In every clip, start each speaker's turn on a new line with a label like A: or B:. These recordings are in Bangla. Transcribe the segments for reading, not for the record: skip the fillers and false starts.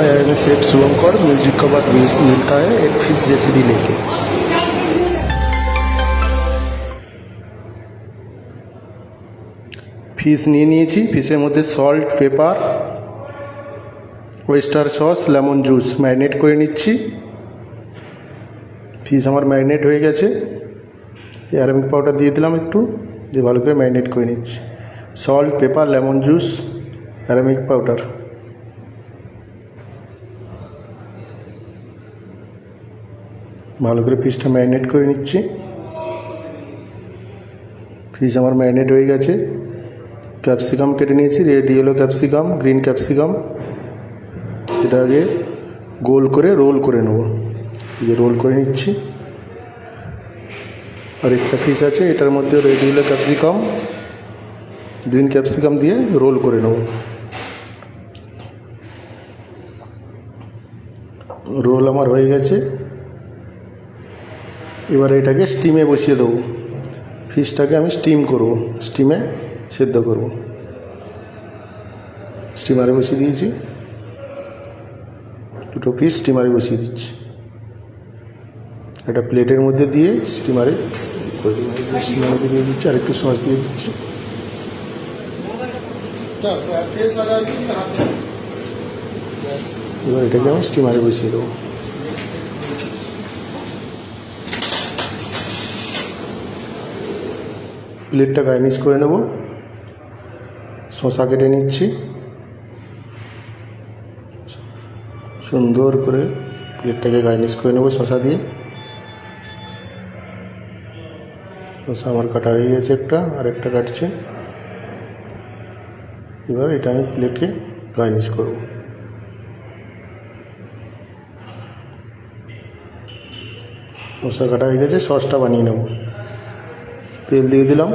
A: हाय आई एम सेठ शुभंकर म्यूजिक का बात मिलता है एक फिश रेसिपी लेके। फिश নিয়েছি ফিশের মধ্যে salt paper oyster sauce lemon juice marinate করে নিচ্ছি। ফিশ আমার ম্যারিনেট হয়ে গেছে। অ্যারামিক পাউডার দিয়ে দিলাম একটু, দিয়ে ভালো করে ম্যারিনেট করে নিচ্ছি। Salt pepper lemon juice aromatic powder ভালো করে ফিশটা ম্যারিনেট করে নিচ্ছি। ফিশ আমার ম্যারিনেট হয়ে গেছে। ক্যাপসিকাম কেটে নিয়েছি, red yellow capsicum green capsicum. এটা আগে গোল করে রোল করে নেব, এই যে রোল করে নিচ্ছি। আর একটা ফিশ আছে, এটার মধ্যে red yellow capsicum green capsicum দিয়ে রোল করে নেব। রোল আমার হয়ে গেছে। এবার এটাকে স্টিমে বসিয়ে দেবো। ফিশটাকে আমি স্টিম করব, স্টিমে সেদ্ধ করব। স্টিমারে বসিয়ে দিয়েছি, দুটো ফিশ স্টিমারে বসিয়ে দিচ্ছি। একটা প্লেটের মধ্যে দিয়ে স্টিমারে স্টিমারের মধ্যে দিয়ে দিচ্ছি, আর একটু সস দিয়ে দিচ্ছি। এবার এটাকে আমি স্টিমারে বসিয়ে দেবো। প্লেটটা গার্নিশ করে নেব। শসা কেটে নিচ্ছি, সুন্দর করে প্লেটটাকে গার্নিশ করে নেব শসা দিয়ে। শসা আমার কাটা হয়ে গেছে একটা, আর একটা কাটছে। এবার এটা আমি প্লেটে গার্নিশ করব। শসা কাটা হয়ে গেছে, সসটা বানিয়ে নেব। তেল দিয়ে দিলাম,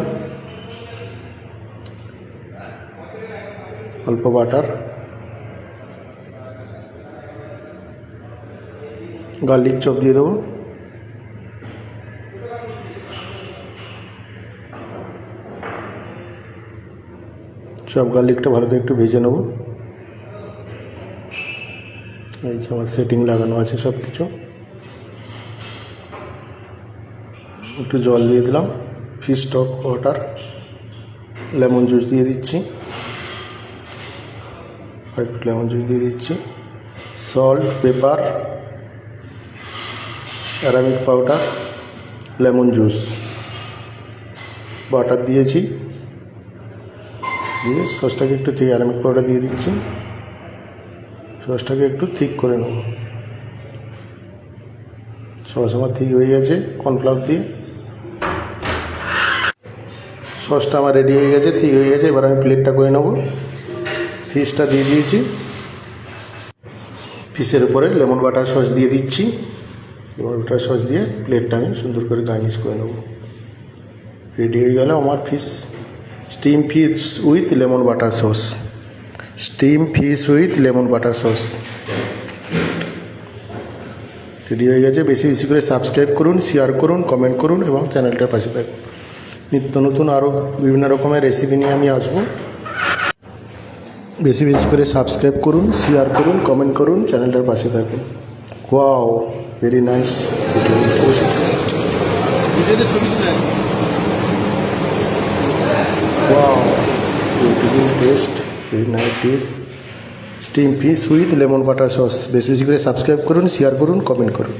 A: অল্প বাটার, গার্লিক চপ দিয়ে দেবো। চপ গার্লিকটা ভালো করে একটু ভেজে নেব। এই যে আমার সেটিং লাগানো আছে সব কিছু। একটু জল দিয়ে দিলাম, fish stock water, lemon juice দিয়ে দিচ্ছি, আর একটু লেমন জুস দিয়ে দিচ্ছি। Salt pepper aromatic powder lemon juice butter দিয়েছি, দিয়ে সসটাকে একটু ঠিক অ্যারামিক পাউডার দিয়ে দিচ্ছি। সসটাকে একটু ঠিক করে নেব। সস আমার ঠিক হয়ে গেছে কর্নফ্লাওয়ার দিয়ে। সসটা আমার রেডি হয়ে গেছে, ঠিক হয়ে গেছে। এবার আমি প্লেটটা করে নেব। ফিশটা দিয়ে দিয়েছি, ফিশের উপরে লেমন বাটার সস দিয়ে দিচ্ছি। লেমন বাটার সস দিয়ে প্লেটটা আমি সুন্দর করে গার্নিশ করে নেব। রেডি হয়ে গেল আমার fish steam fish with lemon butter sauce. Steam fish with lemon butter sauce ready হয়ে গেছে। বেশি বেশি করে সাবস্ক্রাইব করুন, শেয়ার করুন, কমেন্ট করুন এবং চ্যানেলটার পাশে থাকুন। নিত্য নতুন আরও বিভিন্ন রকমের রেসিপি নিয়ে আমি আসবো। বেশি বেশি করে সাবস্ক্রাইব করুন, শেয়ার করুন, কমেন্ট করুন, চ্যানেলটার পাশে থাকুন। Wow, very nice post. Wow, beautiful test, very nice dish steam fish with lemon butter sauce. বেশি বেশি করে সাবস্ক্রাইব করুন, শেয়ার করুন, কমেন্ট করুন।